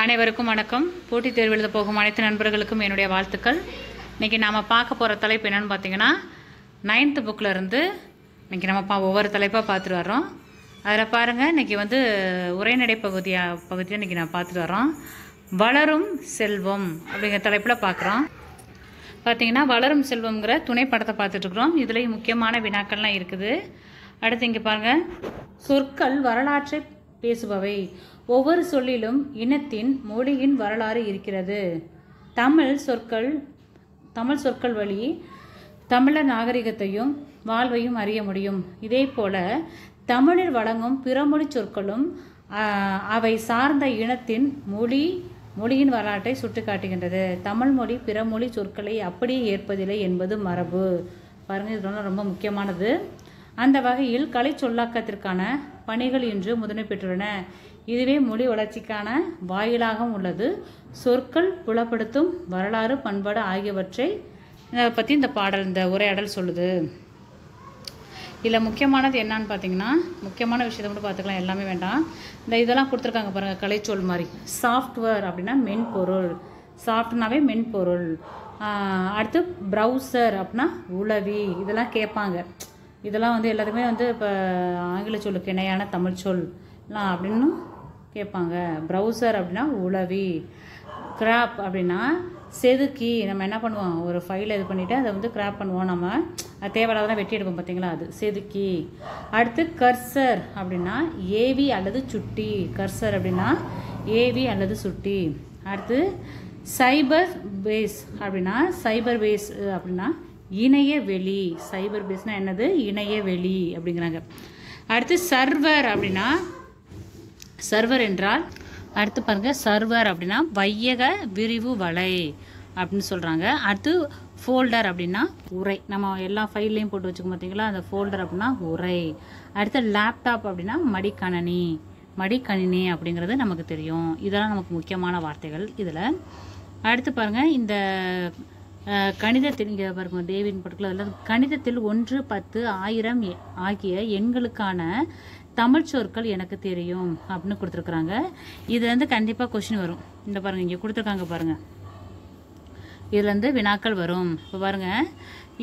அனைவருக்கும் வணக்கம். போட்டித் தேர்வு எழுத போகும் அனைத்து நண்பர்களுக்கும் என்னுடைய வாழ்த்துக்கள். இன்றைக்கி நாம் பார்க்க போகிற தலைப்பு என்னென்னு பார்த்தீங்கன்னா 9th புக்கில் இருந்து இன்றைக்கி நம்ம ஒவ்வொரு தலைப்பாக பார்த்துட்டு வரோம். அதில் பாருங்கள், இன்றைக்கி உரைநடை பகுதியை இன்றைக்கி நான் பார்த்துட்டு வரோம். வளரும் செல்வம் அப்படிங்கிற தலைப்பில் பார்க்குறோம். பார்த்திங்கன்னா வளரும் செல்வம்ங்கிற துணை படத்தை பார்த்துட்ருக்குறோம். இதுலேயும் முக்கியமான வினாக்கள்லாம் இருக்குது. அடுத்து இங்கே பாருங்கள், சொற்கள் வரலாற்றை பேசுபவை. ஒவ்வொரு சொல்லிலும் இனத்தின் மொழியின் வரலாறு இருக்கிறது. தமிழ் சொற்கள் வழி தமிழர் நாகரிகத்தையும் வாழ்வையும் அறிய முடியும். இதே போல தமிழில் வழங்கும் பிறமொழி சொற்களும் அவை சார்ந்த இனத்தின் மொழியின் வரலாற்றை சுட்டிக்காட்டுகின்றது. தமிழ் மொழி பிறமொழி சொற்களை அப்படியே ஏற்பதில்லை என்பது மரபு. பாருங்கள், இது ரொம்ப முக்கியமானது. அந்த வகையில் கலை சொல்லாக்கத்திற்கான பணிகள் இன்று முதன்மை பெற்றுள்ளன. இதுவே மொழி வளர்ச்சிக்கான வாயிலாகவும் உள்ளது. சொற்கள் புலப்படுத்தும் வரலாறு, பண்பாடு ஆகியவற்றை பற்றி இந்த உரையாடல் சொல்லுது. இதில் முக்கியமானது என்னன்னு பார்த்தீங்கன்னா, முக்கியமான விஷயத்தை மட்டும் பார்த்துக்கலாம், எல்லாமே வேண்டாம். இதெல்லாம் கொடுத்துருக்காங்க பாருங்கள், கலைச்சொல் மாதிரி. சாஃப்ட்வேர் அப்படின்னா மென்பொருள், சாஃப்ட்னாவே மென்பொருள். அடுத்து ப்ரௌசர் அப்படின்னா உளவி. இதெல்லாம் கேட்பாங்க. இதெல்லாம் எல்லாத்துக்குமே இப்போ ஆங்கில சொல்லுக்கு இணையான தமிழ் சொல்லாம் அப்படின்னு கேட்பாங்க. ப்ரௌசர் அப்படின்னா உளவி. கிராப் அப்படின்னா செதுக்கி நம்ம என்ன பண்ணுவோம், ஒரு ஃபைலை இது பண்ணிவிட்டு அதை கிராப் பண்ணுவோம். நம்ம அது தேவையில்லாதான் வெட்டி எடுப்போம் பார்த்தீங்களா, அது செதுக்கி. அடுத்து கர்சர் அப்படின்னா ஏவி அல்லது சுட்டி. கர்சர் அப்படின்னா ஏவி அல்லது சுட்டி. அடுத்து சைபர் பேஸ் அப்படின்னா இணைய வெளி. சைபர் பேஸ்னா என்னது, இணைய வெளி அப்படிங்கிறாங்க. அடுத்து சர்வர் அப்படின்னா, சர்வர் என்றால் அடுத்து பாருங்கள், சர்வர் அப்படின்னா வையக விரிவு வலை அப்படின்னு சொல்கிறாங்க. அடுத்து ஃபோல்டர் அப்படின்னா உரை. நம்ம எல்லா ஃபைல்லையும் போட்டு வச்சுக்கோம் பார்த்தீங்களா, அந்த ஃபோல்டர் அப்படின்னா உரை. அடுத்து லேப்டாப் அப்படின்னா மடிக்கணினி அப்படிங்கிறது நமக்கு தெரியும். இதெல்லாம் நமக்கு முக்கியமான வார்த்தைகள் இதில். அடுத்து பாருங்கள், இந்த கணிதத்தில் இங்கே பாருங்க, டேவிட் பட்டுக்குள்ள அதில் கணிதத்தில் 1, 10, 1000 ஆகிய எண்களுக்கான தமிழ் சொற்கள் எனக்கு தெரியும் அப்படின்னு கொடுத்துருக்குறாங்க. இதுலேருந்து கண்டிப்பாக கொஸ்டின் வரும். இந்த பாருங்கள், இங்கே கொடுத்துருக்காங்க பாருங்கள், இதுலேருந்து வினாக்கள் வரும். இப்போ பாருங்கள்,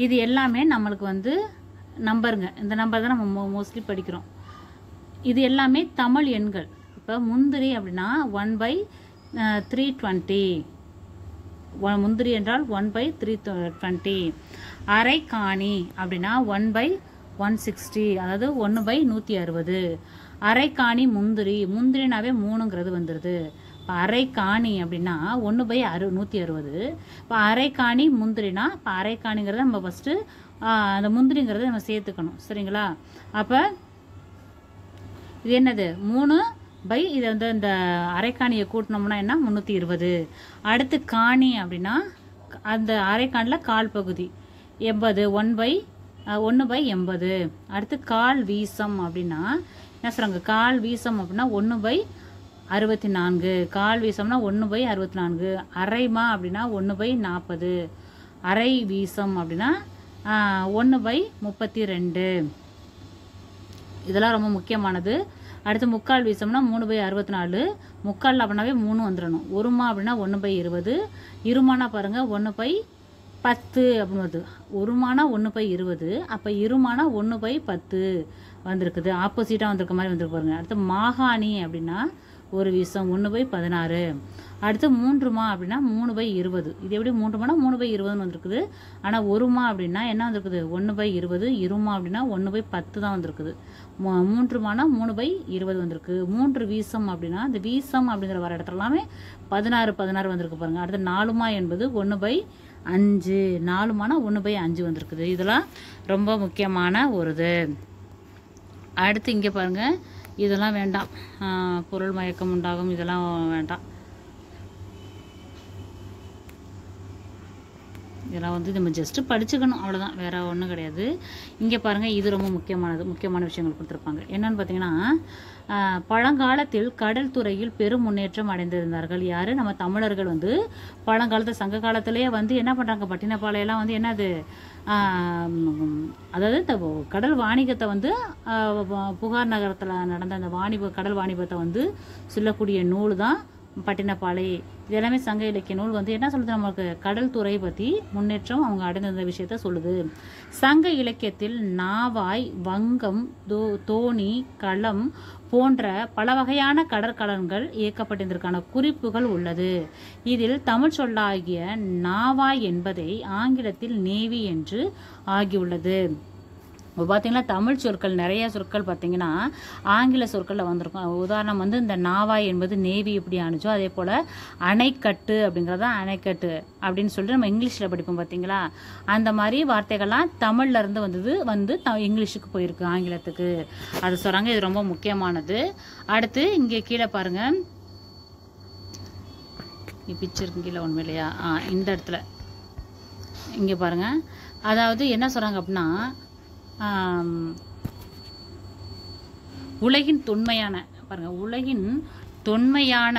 இது எல்லாமே நம்மளுக்கு நம்பருங்க. இந்த நம்பர் தான் நம்ம மோஸ்ட்லி படிக்கிறோம். இது எல்லாமே தமிழ் எண்கள். இப்போ முந்திரி அப்படின்னா 1/320. முந்திரி என்றால் 1/320. அரைக்காணி அப்படின்னா 1/160, அதாவது 1/160. அரைக்காணி முந்திரினாவே 3ங்கிறது வந்துடுது. இப்போ அரைக்காணி அப்படின்னா 1/160. இப்போ அரைக்காணி முந்திரினா, இப்போ அரைக்காணிங்கிறத நம்ம ஃபஸ்ட்டு அந்த முந்திரிங்கிறத நம்ம சேர்த்துக்கணும், சரிங்களா? அப்போ இது என்னது, 3 இதை இந்த அரைக்காணியை கூட்டினோம்னா என்ன, 320. அடுத்து காணி அப்படின்னா அந்த அரைக்காணில் கால் பகுதி 80, 1/80. அடுத்து கால் வீசம் அப்படின்னா என்ன சொல்கிறாங்க, கால் வீசம் அப்படின்னா 1/64. கால் வீசம்னா 1/64. அரைமா அப்படின்னா 1/40. அரை வீசம் அப்படின்னா 1/32. இதெல்லாம் ரொம்ப முக்கியமானது. அடுத்து முக்கால் வீசம்னா 3/64. முக்கால் அப்படின்னாவே 3 வந்துடணும். ஒருமா அப்படின்னா 1/20. இருமானா பாருங்கள் 1/10 அப்படின்னு வருது. ஒருமானா 1/20. அப்போ இருமானா 1/10 வந்திருக்குது. ஆப்போசிட்டாக வந்திருக்க மாதிரி வந்திருக்கு பாருங்கள். அடுத்து மாகாணி அப்படின்னா ஒரு வீசம் 1/16. அடுத்து 3மா அப்படின்னா 3/20. இது எப்படி 3மானா 3/20 வந்திருக்குது. ஆனால் ஒருமா அப்படின்னா என்ன வந்திருக்குது, 1/20. இருமா அப்படின்னா 1/10 தான் வந்திருக்குது. 3மானா 3/20 வந்திருக்கு. 3 வீசம் அப்படின்னா இந்த வீசம் அப்படிங்கிற வர இடத்துல எல்லாமே 16 வந்திருக்கு பாருங்கள். அடுத்து 4மா என்பது 1/5. 4மானா 1/5 வந்திருக்குது. இதெல்லாம் ரொம்ப முக்கியமான ஒரு இது. அடுத்து இங்கே பாருங்கள், இதெல்லாம் வேண்டாம். பொருள் மயக்கம் உண்டாகும், இதெல்லாம் வேண்டாம். இதெல்லாம் நம்ம ஜஸ்ட்டு படிச்சுக்கணும், அவ்வளோதான், வேறு ஒன்றும் கிடையாது. இங்கே பாருங்கள், இது ரொம்ப முக்கியமான விஷயங்கள் கொடுத்துருப்பாங்க. என்னென்னு பார்த்தீங்கன்னா, பழங்காலத்தில் கடல் துறையில் பெரும் முன்னேற்றம் அடைந்திருந்தார்கள். யார், நம்ம தமிழர்கள் பழங்காலத்தில் சங்க காலத்திலேயே என்ன பண்ணுறாங்க, பட்டினப்பாளையெல்லாம் என்னது, அதாவது இந்த கடல் வாணிகத்தை புகார் நகரத்தில் நடந்த அந்த கடல் வாணிபத்தை சொல்லக்கூடிய நூல் தான் பட்டினப்பாலை, இது எல்லாமே சங்க இலக்கிய நூல் வந்து என்ன சொல்லுது, நமக்கு கடல் துறை பற்றி முன்னேற்றம் அவங்க அடைந்த விஷயத்த சொல்லுது. சங்க இலக்கியத்தில் நாவாய், வங்கம், தோணி, களம் போன்ற பல வகையான கடற்கலன்கள் இயக்கப்பட்டதற்கான குறிப்புகள் உள்ளது. இதில் தமிழ் சொல்லாகிய நாவாய் என்பதை ஆங்கிலத்தில் நேவி என்று ஆகியுள்ளது. இப்போ பார்த்தீங்கன்னா தமிழ் சொற்கள் நிறைய சொற்கள் பார்த்தீங்கன்னா ஆங்கில சொற்களில் வந்திருக்கும். உதாரணம் வந்து இந்த நாவாய் என்பது நேவி எப்படி ஆணுச்சோ அதே போல் அணைக்கட்டு அப்படிங்கிறது தான் அணைக்கட்டு அப்படின்னு சொல்லிட்டு நம்ம இங்கிலீஷில் படிப்போம் பார்த்தீங்களா. அந்த மாதிரி வார்த்தைகள்லாம் தமிழ்லேருந்து வந்து இங்கிலீஷுக்கு போயிருக்கு, ஆங்கிலத்துக்கு. அது சொல்கிறாங்க. இது ரொம்ப முக்கியமானது. அடுத்து இங்கே கீழே பாருங்கள், பிக்சருக்கு கீழே ஒன்றும் இல்லையா, இந்த இடத்துல இங்கே பாருங்கள். அதாவது என்ன சொல்கிறாங்க அப்படின்னா, உலகின் தொன்மையான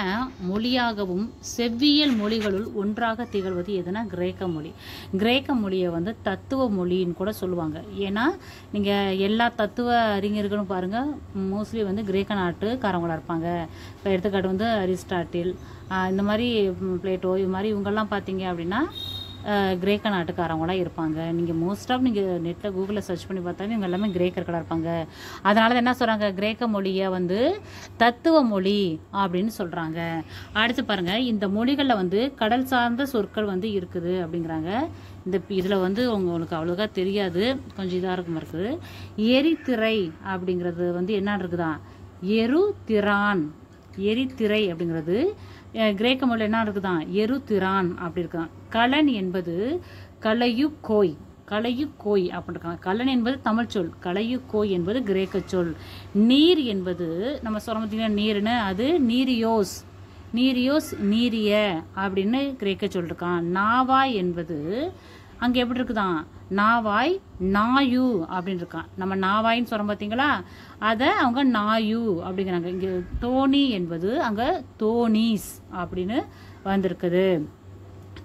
மொழியாகவும் செவ்வியல் மொழிகளுள் ஒன்றாக திகழ்வது எதுனா கிரேக்க மொழி. கிரேக்க மொழியை வந்து தத்துவ மொழின்னு கூட சொல்லுவாங்க. ஏன்னா நீங்கள் எல்லா தத்துவ அறிஞர்களும் பாருங்கள் மோஸ்ட்லி வந்து கிரேக்க நாட்டுக்காரங்களாக இருப்பாங்க. இப்போ எடுத்துக்காட்டு வந்து அரிஸ்டாட்டில், இந்த மாதிரி பிளேட்டோ, இது மாதிரி இவங்கெல்லாம் பார்த்தீங்க அப்படின்னா கிரேக்க நாட்டுக்காரங்களாம் இருப்பாங்க. நீங்கள் மோஸ்ட் ஆஃப் நீங்கள் நெட்டில் கூகுளில் சர்ச் பண்ணி பார்த்தாலும் இவங்க எல்லாமே கிரேக்கர்களாக இருப்பாங்க. அதனால தான் என்ன சொல்கிறாங்க, கிரேக்க மொழியை வந்து தத்துவ மொழி அப்படின்னு சொல்கிறாங்க. அடுத்து பாருங்கள், இந்த மொழிகளில் வந்து கடல் சார்ந்த சொற்கள் வந்து இருக்குது அப்படிங்கிறாங்க. இதில் வந்து உங்களுக்கு அவ்வளோக்கா தெரியாது, கொஞ்சம் இதாக இருக்குது. எரித்திரை அப்படிங்கிறது வந்து என்ன இருக்குதான், எரித்திரை அப்படிங்கிறது கிரேக்க மொழி என்ன இருக்குதான், எருத்திரான் அப்படி இருக்கான். கலன் என்பது கலையுக்கோய் அப்படி இருக்காங்க. கலன் என்பது தமிழ் சொல், கலையுக்கோய் என்பது கிரேக்க சொல். நீர் என்பது நம்ம சொல்ல பார்த்தீங்கன்னா நீர்னு, அது நீரியோஸ் நீரிய அப்படின்னு கிரேக்க சொல் இருக்கான். நாவாய் என்பது அங்கே எப்படி இருக்குதான், நாவாய் நாயு அப்படின்னு இருக்கான். நம்ம நாவாயின்னு சொல்கிறோம் பார்த்தீங்களா, அதை அவங்க நாயு அப்படிங்கிறாங்க. இங்கே தோணி என்பது அங்கே தோனீஸ் அப்படின்னு வந்திருக்குது.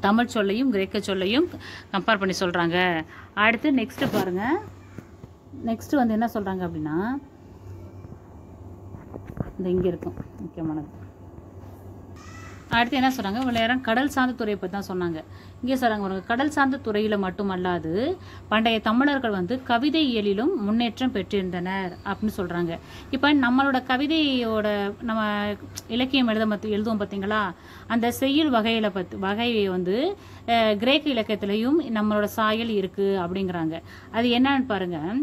தமிழ் சொல்லையும் கிரேக்க சொல்லையும் கம்பேர் பண்ணி சொல்கிறாங்க. அடுத்து நெக்ஸ்ட்டு பாருங்கள். நெக்ஸ்ட்டு வந்து என்ன சொல்கிறாங்க அப்படின்னா, இந்த இங்கே இருக்கும் முக்கியமானது. அடுத்து என்ன சொல்கிறாங்க, இவ்வளோ நேரம் கடல் சார்ந்த துறையை பற்றி தான் சொன்னாங்க. இங்கே சொல்கிறாங்க, கடல் சார்ந்த துறையில் மட்டுமல்லாது பண்டைய தமிழர்கள் வந்து கவிதை இயலிலும் முன்னேற்றம் பெற்றிருந்தனர் அப்படின்னு சொல்கிறாங்க. இப்போ நம்மளோட கவிதையோட நம்ம இலக்கியம் எழுதுவோம் பார்த்தீங்களா, அந்த செய்யுள் வகையை வந்து கிரேக்க இலக்கியத்திலையும் நம்மளோட சாயல் இருக்குது அப்படிங்கிறாங்க. அது என்னன்னு பாருங்கள்,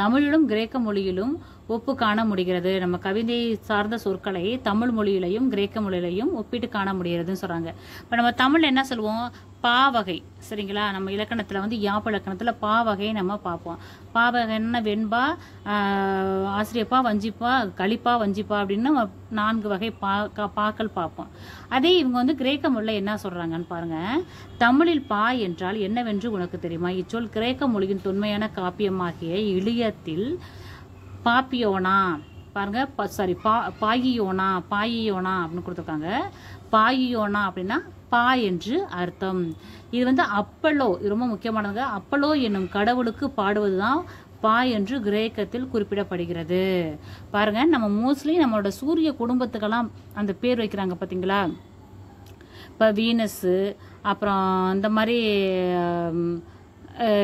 தமிழிலும் கிரேக்க மொழியிலும் ஒப்பு காண முடிகிறது. நம்ம கவிதை சார்ந்த சொற்களை தமிழ் மொழியிலையும் கிரேக்க மொழியிலையும் ஒப்பிட்டு காண முடிகிறதுன்னு சொல்கிறாங்க. இப்போ நம்ம தமிழில் என்ன சொல்லுவோம், பாவகை, சரிங்களா. நம்ம இலக்கணத்தில் வந்து யாப்பு இலக்கணத்தில் பாவகை நம்ம பார்ப்போம். பாவகைன்னா வெண்பா, ஆசிரியப்பா, வஞ்சிப்பா, களிப்பா, வஞ்சிப்பா அப்படின்னு 4 வகை பாக்கள் பார்ப்போம். அதே இவங்க வந்து கிரேக்க மொழியில் என்ன சொல்கிறாங்கன்னு பாருங்கள். தமிழில் பா என்றால் என்னவென்று உனக்கு தெரியுமா? இச்சொல் கிரேக்க மொழியின் தொன்மையான காப்பியமாகிய இலியத்தில் பாப்பியோனா பாருங்க, பாயியோனா அப்படின்னு கொடுத்துருக்காங்க. பாயியோனா அப்படின்னா பா என்று அர்த்தம். இது வந்து அப்பல்லோ, இது ரொம்ப முக்கியமானது. அப்பல்லோ என்னும் கடவுளுக்கு பாடுவது தான் பா என்று கிரேக்கத்தில் குறிப்பிடப்படுகிறது. பாருங்க, நம்ம மோஸ்ட்லி நம்மளோட சூரிய குடும்பத்துக்கெல்லாம் அந்த பேர் வைக்கிறாங்க பார்த்தீங்களா. இப்போ வீனஸு, அப்புறம் இந்த மாதிரி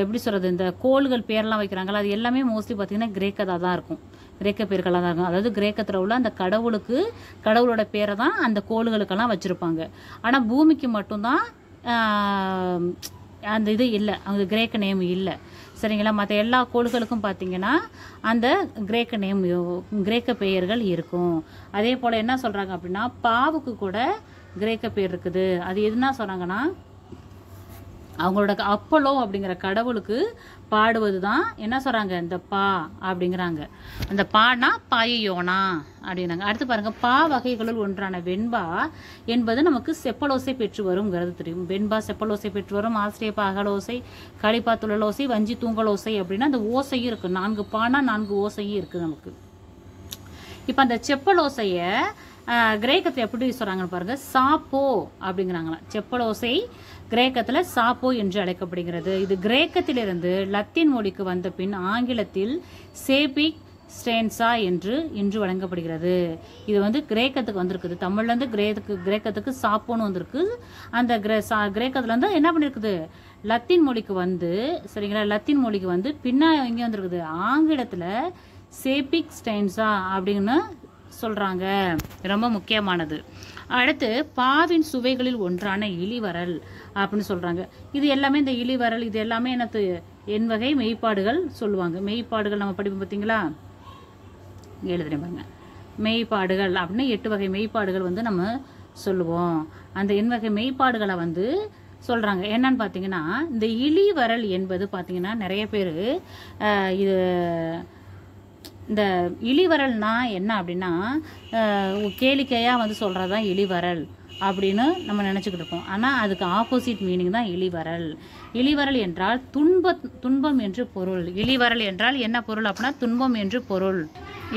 எப்படி சொல்கிறது, இந்த கோள்கள் பேரெல்லாம் வைக்கிறாங்களா, அது எல்லாமே மோஸ்ட்லி பார்த்திங்கன்னா கிரேக்கதாக தான் இருக்கும், கிரேக்க பேர்களாக தான் இருக்கும். அதாவது கிரேக்கத்தில் உள்ள அந்த கடவுளோட பேரை தான் அந்த கோள்களுக்கெல்லாம் வச்சுருப்பாங்க. ஆனால் பூமிக்கு மட்டும்தான் அந்த இது இல்லை, அந்த கிரேக்க நேம் இல்லை, சரிங்களா. மற்ற எல்லா கோள்களுக்கும் பார்த்திங்கன்னா அந்த கிரேக்க பெயர்கள் இருக்கும். அதே போல் என்ன சொல்கிறாங்க அப்படின்னா, பாவுக்கு கூட கிரேக்க பேர் இருக்குது. அது எதுனா சொல்கிறாங்கன்னா, அவங்களோட அப்பல்லோ அப்படிங்கிற கடவுளுக்கு பாடுவது தான் என்ன சொல்கிறாங்க, இந்த பா அப்படிங்கிறாங்க. அந்த பானா பாயியோனா அப்படின்னாங்க. அடுத்து பாருங்கள், பா வகைகளுள் ஒன்றான வெண்பா என்பது நமக்கு செப்பலோசை பெற்று வருங்கிறது தெரியும். வெண்பா செப்பலோசை பெற்று வரும். ஆசிரியப்பா அகலோசை, களிப்பா துழலோசை, வஞ்சி தூங்கலோசை அப்படின்னா அந்த ஓசையும் இருக்குது. 4 பானா 4 ஓசையும் இருக்குது நமக்கு. இப்போ அந்த செப்பலோசையை கிரேக்கத்தில் எப்படி சொல்கிறாங்கன்னு பாருங்கள், சாப்போ அப்படிங்கிறாங்களாம். செப்பலோசை கிரேக்கத்தில் சாப்போ என்று அழைக்கப்படுகிறது. இது கிரேக்கத்திலிருந்து லத்தீன் மொழிக்கு வந்த பின் ஆங்கிலத்தில் சேபிக், ஸ்டேன்சா என்று இன்று வழங்கப்படுகிறது. இது வந்து கிரேக்கத்துக்கு வந்திருக்குது. தமிழ்லேருந்து கிரேக்கத்துக்கு சாப்போன்னு வந்திருக்கு. அந்த கிரேக்கத்துலேருந்து என்ன பண்ணியிருக்குது, லத்தீன் மொழிக்கு வந்து, சரிங்களா, லத்தீன் மொழிக்கு வந்து பின்னா எங்கே வந்திருக்குது, ஆங்கிலத்தில் சேபிக் ஸ்டேன்சா அப்படின்னு சொல்கிறாங்க. ரொம்ப முக்கியமானது. அடுத்து பாவின் சுவைகளில் ஒன்றான இளிவரல் அப்படின்னு சொல்கிறாங்க. இது எல்லாமே இந்த இளிவரல் இது எல்லாமே என்னது, என் வகை மெய்ப்பாடுகள் சொல்லுவாங்க. மெய்ப்பாடுகள் நம்ம படிப்போம் பார்த்தீங்களா, எழுதுறேன் பாருங்க. மெய்ப்பாடுகள் அப்படின்னு 8 வகை மெய்ப்பாடுகள் வந்து நம்ம சொல்லுவோம். அந்த என் வகை மெய்ப்பாடுகளை வந்து சொல்கிறாங்க. என்னன்னு பார்த்தீங்கன்னா, இந்த இளிவரல் என்பது பார்த்தீங்கன்னா நிறைய பேர் இது இந்த இளிவரல்னா என்ன அப்படின்னா கேளிக்கையாக வந்து சொல்கிறது தான் இளிவரல் அப்படின்னு நம்ம நினச்சிக்கிட்டு இருக்கோம். ஆனால் அதுக்கு ஆப்போசிட் மீனிங் தான் இளிவரல். இளிவரல் என்றால் துன்பம் என்று பொருள். இளிவரல் என்றால் என்ன பொருள் அப்படின்னா துன்பம் என்று பொருள்.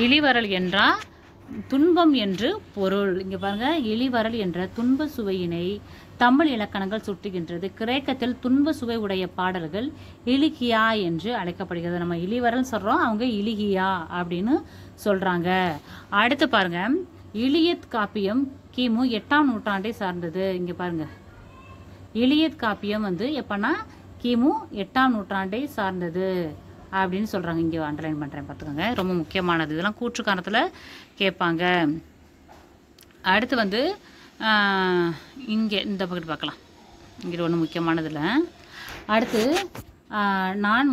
இளிவரல் என்றால் துன்பம் என்று பொருள். இங்கே பாருங்க, இளிவரல் என்ற துன்ப சுவையினை தமிழ் இலக்கணங்கள் சுட்டுகின்றது. கிரேக்கத்தில் துன்ப சுவை உடைய பாடல்கள் இலிகியா என்று அழைக்கப்படுகிறது. நம்ம இளிவரல் சொல்கிறோம், அவங்க இலிகியா அப்படின்னு சொல்கிறாங்க. அடுத்து பாருங்க, இலியத் காப்பியம் கிமு 8ஆம் நூற்றாண்டை சார்ந்தது. இங்கே பாருங்க, இலியத் காப்பியம் வந்து எப்பன்னா கிமு 8ஆம் நூற்றாண்டை சார்ந்தது அப்படின்னு சொல்கிறாங்க. இங்கே அண்டர்லைன் பண்ணுறேன் பார்த்துக்கோங்க, ரொம்ப முக்கியமானது. இதெல்லாம் கூற்றுக்காரணத்தில் கேட்பாங்க. அடுத்து வந்து இங்கே இந்த பக்கத்து பார்க்கலாம். இங்கே ஒன்றும் முக்கியமானதில்லை. அடுத்து நான்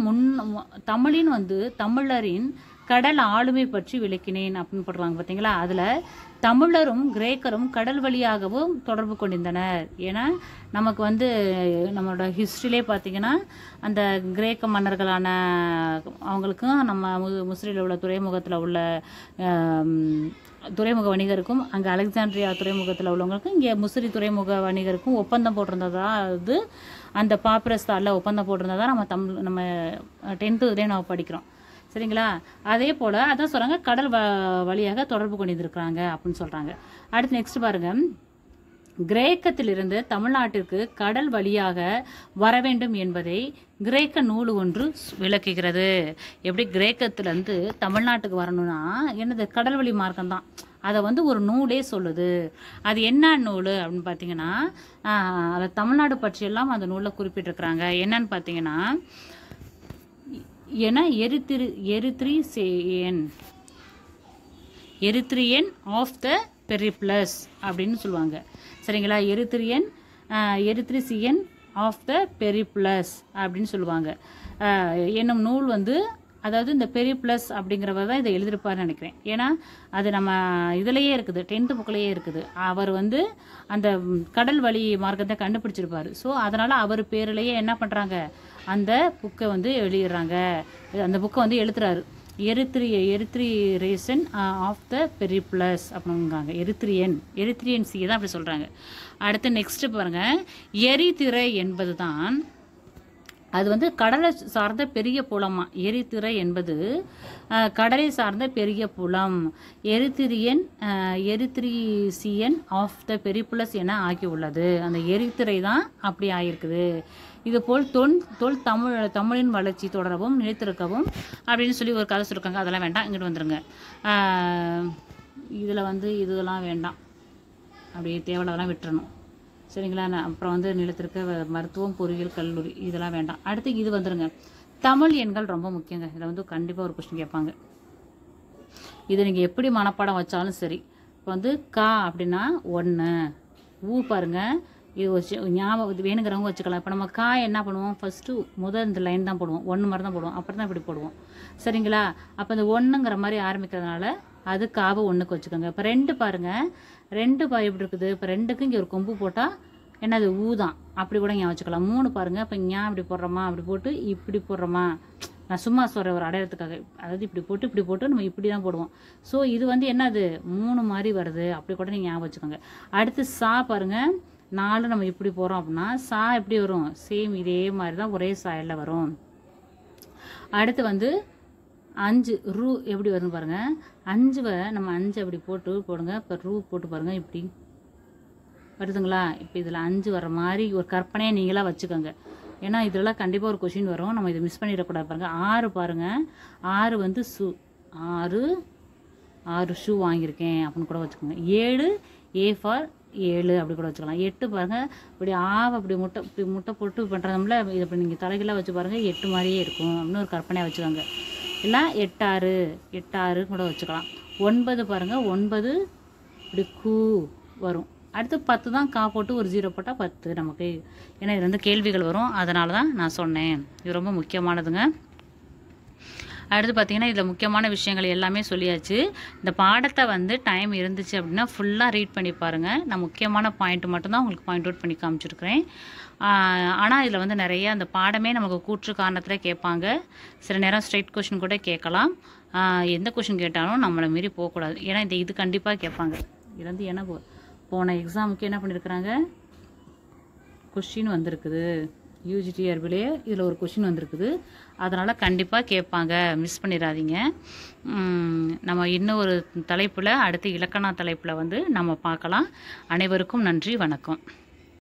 தமிழின் வந்து தமிழரின் கடல் ஆளுமை பற்றி விளக்கினேன் அப்படின்னு போடுறாங்க பார்த்தீங்களா. அதில் தமிழரும் கிரேக்கரும் கடல் வழியாகவும் தொடர்பு கொண்டிருந்தனர். ஏன்னா நமக்கு வந்து நம்மளோட ஹிஸ்ட்ரியிலே பார்த்தீங்கன்னா அந்த கிரேக்க மன்னர்களான அவங்களுக்கும் நம்ம முசிறியில் உள்ள துறைமுகத்தில் உள்ள துறைமுக வணிகருக்கும் அங்கே அலெக்சாண்ட்ரியா துறைமுகத்தில் உள்ளவங்களுக்கும் இங்கே முசிறி துறைமுக வணிகருக்கும் ஒப்பந்தம் போட்டிருந்ததா, அது அந்த பாப்பிரஸ் தாளில் ஒப்பந்தம் போட்டிருந்ததா நம்ம 10th நம்ம படிக்கிறோம். சரிங்களா. அதே போல் அதான் சொல்கிறாங்க, கடல் வழியாக தொடர்பு கொண்டிருக்கிறாங்க அப்படின்னு சொல்கிறாங்க. அடுத்து நெக்ஸ்ட் பாருங்கள், கிரேக்கத்திலிருந்து தமிழ்நாட்டிற்கு கடல் வழியாக வர வேண்டும் என்பதை கிரேக்க நூல் ஒன்று விளக்குகிறது. எப்படி கிரேக்கத்திலேருந்து தமிழ்நாட்டுக்கு வரணும்னா என்னது, கடல் வழி மார்க்கம் தான். அதை வந்து ஒரு நூலே சொல்லுது. அது என்ன நூல் அப்படின்னு பார்த்தீங்கன்னா, அதை தமிழ்நாடு பற்றியெல்லாம் அந்த நூலில் குறிப்பிட்டிருக்கிறாங்க. என்னன்னு பார்த்தீங்கன்னா, ஏன்னா எரித்ரியன் ஆஃப் த பெரிப்ளஸ் அப்படின்னு சொல்லுவாங்க. சரிங்களா. எரித்ரிசியன் ஆஃப் த பெரிப்ளஸ் அப்படின்னு சொல்லுவாங்க. என்னும் நூல் வந்து, அதாவது இந்த பெரிப்ளஸ் அப்படிங்கிறவர் தான் இதை எழுதியிருப்பார்னு நினைக்கிறேன். ஏன்னா அது நம்ம இதுலேயே இருக்குது, 10th புக்லேயே இருக்குது. அவர் வந்து அந்த கடல் வழி மார்க்கத்தை கண்டுபிடிச்சிருப்பார். ஸோ அதனால் அவர் பேர்லேயே என்ன பண்ணுறாங்க, அந்த புக்கை வந்து எழுதிடுறாங்க. அந்த புக்கை வந்து எழுதுறாரு. எரித்ரியேஷன் ஆஃப் த பெரிப்ளஸ் அப்படிங்காங்க. எரித்ரியன் சி தான் அப்படி சொல்கிறாங்க. அடுத்து நெக்ஸ்ட் பாருங்கள், எரிதிரை என்பது தான், அது வந்து கடலை சார்ந்த பெரிய புலமா. எரிதிரை என்பது கடலை சார்ந்த பெரிய புலம். எரித்ரிசியன் ஆஃப் த பெரிப்ளஸ் என ஆகியுள்ளது. அந்த எரிதிரை தான் அப்படி ஆகியிருக்குது. இதுபோல் தமிழின் வளர்ச்சி தொடரவும் நிலைத்திருக்கவும் அப்படின்னு சொல்லி ஒரு கதை சொல்லியிருக்காங்க. அதெல்லாம் வேண்டாம், இங்கிட்டு வந்துடுங்க. இதில் வந்து இதெல்லாம் வேண்டாம், அப்படியே தேவையில்லாம் விட்டுறணும். சரிங்களா. அப்புறம் வந்து நிலத்திற்கு மருத்துவம் பொறியியல் கல்லூரி இதெல்லாம் வேண்டாம். அடுத்து இது வந்துடுங்க, தமிழ் எண்கள் ரொம்ப முக்கியங்க. இதில் வந்து கண்டிப்பாக ஒரு கொஸ்டின் கேட்பாங்க. இதை நீங்கள் எப்படி மனப்பாடம் வச்சாலும் சரி. இப்போ வந்து கா அப்படின்னா 1, ஊ பாருங்கள், இது வச்சு ஞாபகம் வேணுங்கிறவங்க வச்சுக்கலாம். இப்போ நம்ம கா என்ன பண்ணுவோம், ஃபஸ்ட்டு இந்த லைன் தான் போடுவோம், 1 மாதிரி தான் போடுவோம், அப்புறம் தான் இப்படி போடுவோம். சரிங்களா. அப்போ இந்த 1ங்கிற மாதிரி ஆரம்பிக்கிறதுனால அது காவை 1க்கு வச்சுக்கோங்க. இப்போ 2 பாருங்கள், 2 எப்படி இருக்குது, இப்போ 2க்கு இங்கே ஒரு கொம்பு போட்டால் என்னது, ஊ தான். அப்படி கூட ஞாபகம் வச்சுக்கலாம். 3 பாருங்கள், இப்போ ஞா இப்படி போடுறோமா, அப்படி போட்டு இப்படி போடுறோமா, நான் சும்மா சொல்கிற ஒரு அடையாளத்துக்காக, அதாவது இப்படி போட்டு நம்ம இப்படி தான் போடுவோம். ஸோ இது வந்து என்னது 3 மாதிரி வருது, அப்படி கூட நீங்கள் ஞாபகம் வச்சுக்கோங்க. அடுத்து சா பாருங்கள், 4 நம்ம இப்படி போகிறோம் அப்படின்னா சா எப்படி வரும், சேம் இதே மாதிரி தான் ஒரே சாயலில் வரும். அடுத்து வந்து 5 ரூ எப்படி வரும்னு பாருங்கள். 5 நம்ம 5 அப்படி போடுங்க. இப்போ ரூ போட்டு பாருங்கள், இப்படி வருதுங்களா. இப்போ இதில் 5 வர மாதிரி ஒரு கற்பனையை நீங்களாக வச்சுக்கோங்க. ஏன்னா இதெல்லாம் கண்டிப்பாக ஒரு கொஷின் வரும், நம்ம இதை மிஸ் பண்ணிடக்கூடாது. பாருங்கள் 6 பாருங்கள், 6 வந்து சு, 6 6 ஷூ வாங்கியிருக்கேன் அப்படின்னு கூட வச்சுக்கோங்க. 7 A ஃபார் 7 அப்படி கூட வச்சுக்கலாம். 8 பாருங்கள், இப்படி அப்படி முட்டை போட்டு பண்ணுறதுல இது அப்படி நீங்கள் தலைகளாக வச்சு பாருங்கள் 8 மாதிரியே இருக்கும் அப்படின்னு ஒரு கற்பனையாக வச்சுக்கோங்க. இல்லை 8 6 கூட வச்சுக்கலாம். 9 பாருங்கள், 9 இப்படி கூ வரும். அடுத்து 10 தான் கா போட்டு ஒரு 0 போட்டால் 10 நமக்கு. ஏன்னா இது வந்து கேள்விகள் வரும், அதனால தான் நான் சொன்னேன். இது ரொம்ப முக்கியமானதுங்க. அடுத்து பார்த்திங்கன்னா இதில் முக்கியமான விஷயங்கள் எல்லாமே சொல்லியாச்சு. இந்த பாடத்தை வந்து டைம் இருந்துச்சு அப்படின்னா ஃபுல்லாக ரீட் பண்ணி பாருங்கள். நான் முக்கியமான பாயிண்ட் மட்டும்தான் உங்களுக்கு பாயிண்ட் அவுட் பண்ணி காமிச்சிருக்கிறேன். ஆனால் இதில் வந்து நிறைய அந்த பாடமே நமக்கு கூற்று காரணத்தில் கேட்பாங்க. சில நேரம் ஸ்ட்ரைட் கொஷின் கூட கேட்கலாம். எந்த கொஷின் கேட்டாலும் நம்மளை மீறி போகக்கூடாது. ஏன்னா இது கண்டிப்பாக கேட்பாங்க. இது வந்து ஏன்னா போன எக்ஸாமுக்கு என்ன பண்ணியிருக்கிறாங்க, கொஷின் வந்திருக்குது. UGTRBலே இதில் ஒரு கொஷின் வந்திருக்குது. அதனால் கண்டிப்பாக கேட்பாங்க, மிஸ் பண்ணிடாதீங்க. நம்ம இன்னும் ஒரு தலைப்பில், அடுத்து இலக்கண தலைப்பில் வந்து நம்ம பார்க்கலாம். அனைவருக்கும் நன்றி, வணக்கம்.